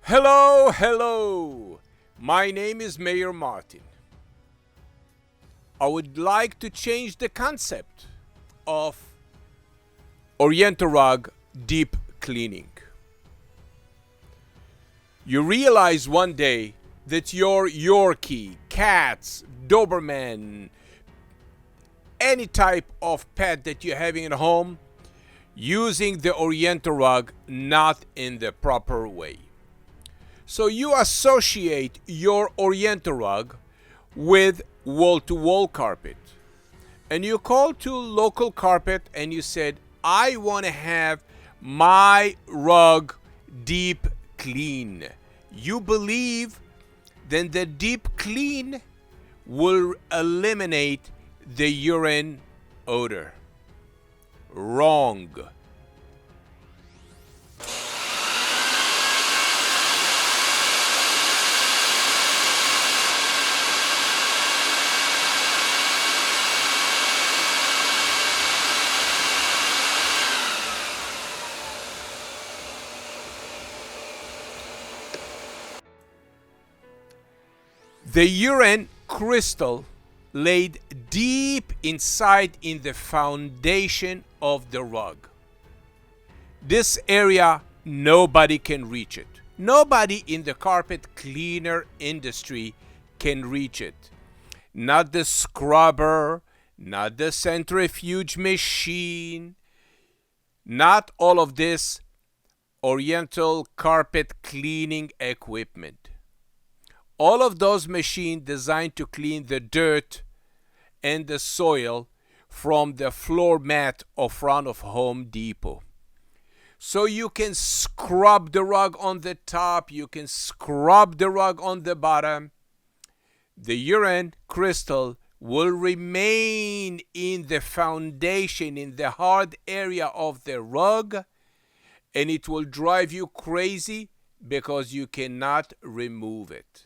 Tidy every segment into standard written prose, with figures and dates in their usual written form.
Hello, hello. My name is Mayor Martin. I would like to change the concept of Oriental rug deep cleaning. You realize one day that your Yorkie, cats, Doberman, any type of pet that you're having at home, using the Oriental rug not in the proper way. So you associate your Oriental rug with wall-to-wall carpet. And you call to local carpet and you said, I want to have my rug deep clean. You believe then the deep clean will eliminate the urine odor. Wrong. The urine crystal laid deep inside in the foundation of the rug. This area, nobody can reach it. Nobody in the carpet cleaner industry can reach it. Not the scrubber, not the centrifuge machine, not all of this Oriental carpet cleaning equipment. All of those machines designed to clean the dirt and the soil from the floor mat in front of Home Depot. So you can scrub the rug on the top, you can scrub the rug on the bottom. The urine crystal will remain in the foundation, in the hard area of the rug, and it will drive you crazy because you cannot remove it.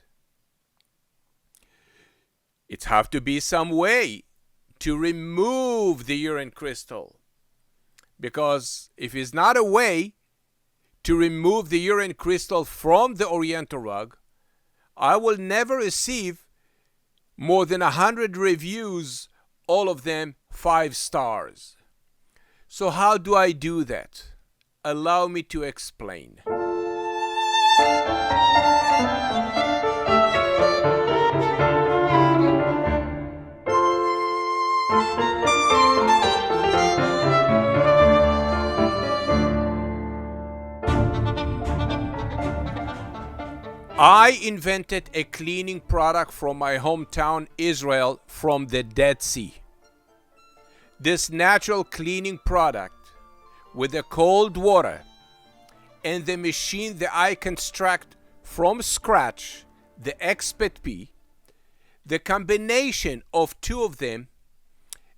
It have to be some way to remove the urine crystal. Because if it's not a way to remove the urine crystal from the Oriental rug, I will never receive more than 100 reviews, all of them 5 stars. So how do I do that? Allow me to explain. I invented a cleaning product from my hometown, Israel, from the Dead Sea. This natural cleaning product with the cold water and the machine that I construct from scratch, the PetPeePee, the combination of two of them,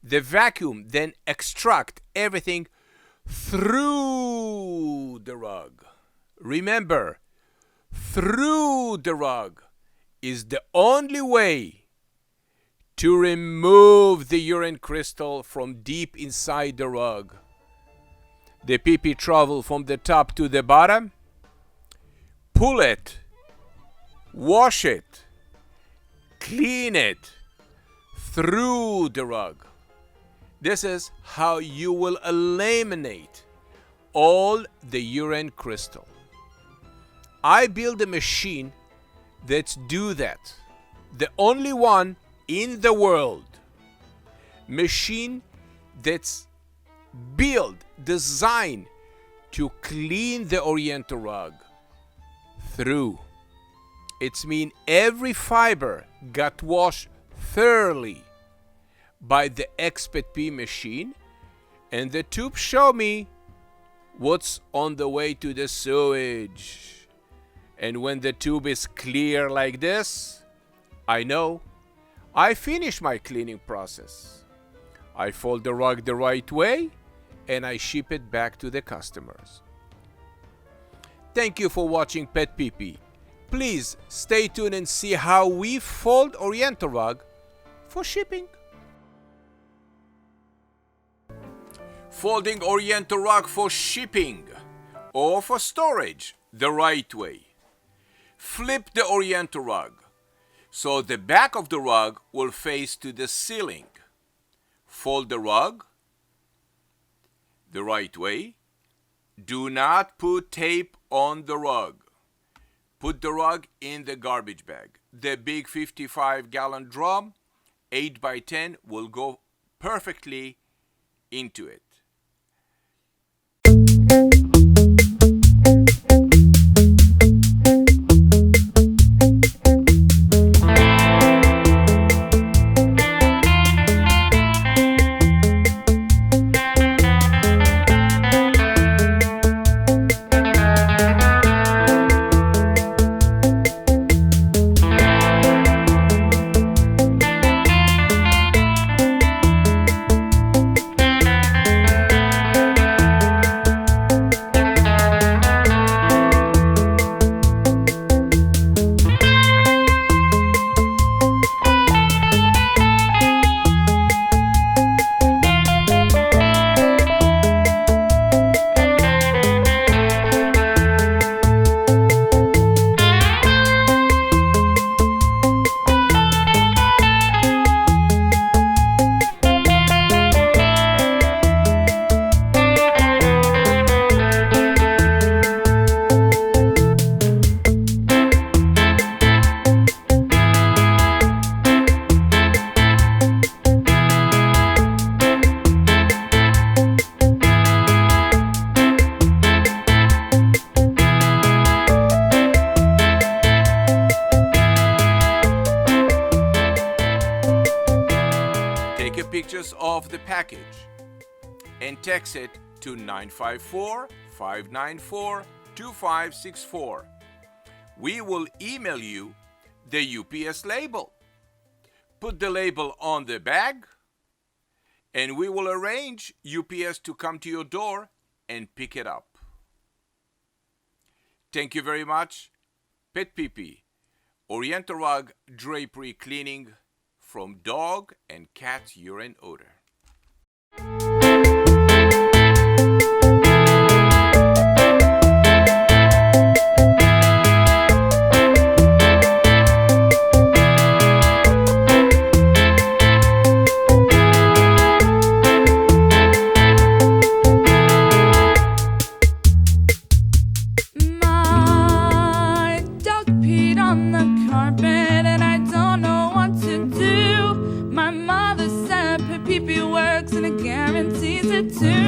the vacuum then extract everything through the rug. Remember, through the rug is the only way to remove the urine crystal from deep inside the rug. The pee-pee travel from the top to the bottom. Pull it, wash it, clean it through the rug. This is how you will eliminate all the urine crystal. I build a machine that's do that. The only one in the world. Machine that's built, designed to clean the Oriental rug through. It's mean every fiber got washed thoroughly by the PetPeePee machine, and the tube show me what's on the way to the sewage. And when the tube is clear like this, I know I finish my cleaning process. I fold the rug the right way and I ship it back to the customers. Thank you for watching PetPeePee. Please stay tuned and see how we fold Oriental rug for shipping. Folding Oriental rug for shipping or for storage the right way. Flip the Oriental rug so the back of the rug will face to the ceiling. Fold the rug the right way. Do not put tape on the rug. Put the rug in the garbage bag. The big 55-gallon drum, 8 by 10, will go perfectly into it. Pictures of the package and text it to 954-594-2564. We will email you the UPS label. Put the label on the bag and we will arrange UPS to come to your door and pick it up. Thank you very much. PetPeePee Oriental Rug Drapery Cleaning from dog and cat urine odor. My dog peed on the carpet and I don't know what to do. My mother said PetPeePee works and it guarantees it too.